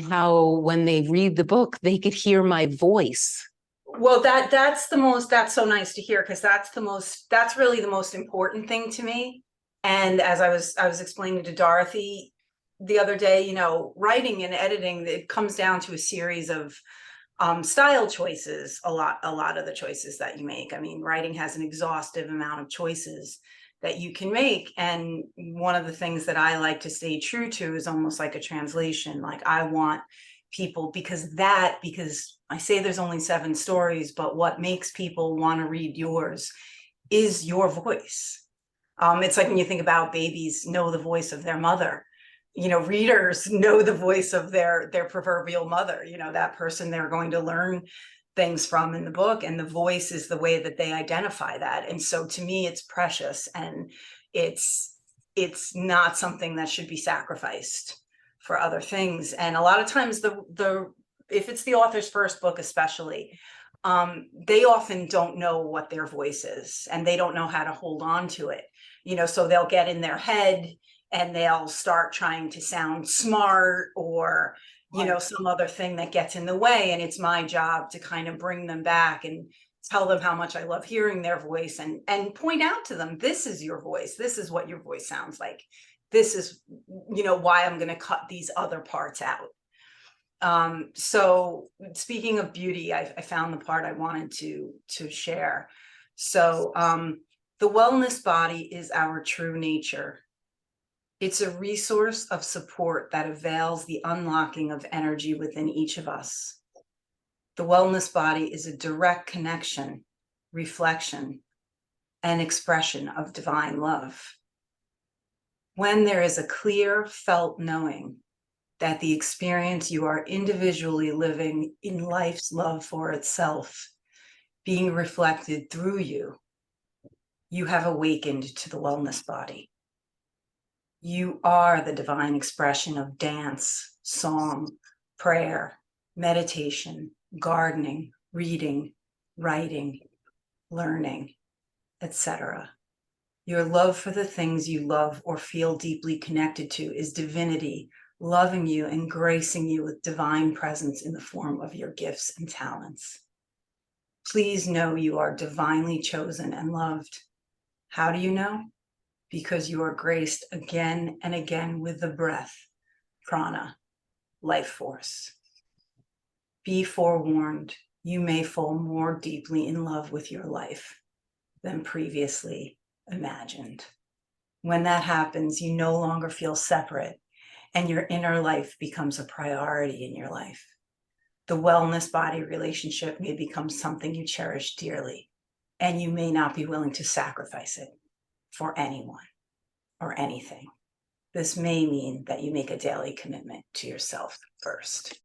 how when they read the book, they could hear my voice. Well, that's so nice to hear, because that's really the most important thing to me. And as I was explaining to Dorothy the other day, you know, writing and editing, it comes down to a series of style choices. A lot of the choices that you make. I mean, writing has an exhaustive amount of choices that you can make, and one of the things that I like to stay true to is almost like a translation. Like, I want people, because I say there's only 7 stories, but what makes people want to read yours is your voice. It's like when you think about babies know the voice of their mother. You know, readers know the voice of their proverbial mother, you know, that person they're going to learn things from in the book, and the voice is the way that they identify that. And so to me, it's precious, and it's not something that should be sacrificed for other things. And a lot of times the if it's the author's first book especially, they often don't know what their voice is, and they don't know how to hold on to it, you know, so they'll get in their head and they'll start trying to sound smart, or you know, some other thing that gets in the way. And it's my job to kind of bring them back and tell them how much I love hearing their voice, and point out to them, this is your voice, this is what your voice sounds like, this is, you know, why I'm going to cut these other parts out. So speaking of beauty, I found the part I wanted to share. So the wellness body is our true nature. It's a resource of support that avails the unlocking of energy within each of us. The wellness body is a direct connection, reflection, and expression of divine love. When there is a clear felt knowing that the experience you are individually living in life's love for itself, being reflected through you, you have awakened to the wellness body. You are the divine expression of dance, song, prayer, meditation, gardening, reading, writing, learning, etc. Your love for the things you love or feel deeply connected to is divinity loving you and gracing you with divine presence in the form of your gifts and talents. Please know you are divinely chosen and loved. How do you know? Because you are graced again and again with the breath, prana, life force. Be forewarned, you may fall more deeply in love with your life than previously imagined. When that happens, you no longer feel separate, and your inner life becomes a priority in your life. The wellness body relationship may become something you cherish dearly, and you may not be willing to sacrifice it for anyone or anything. This may mean that you make a daily commitment to yourself first.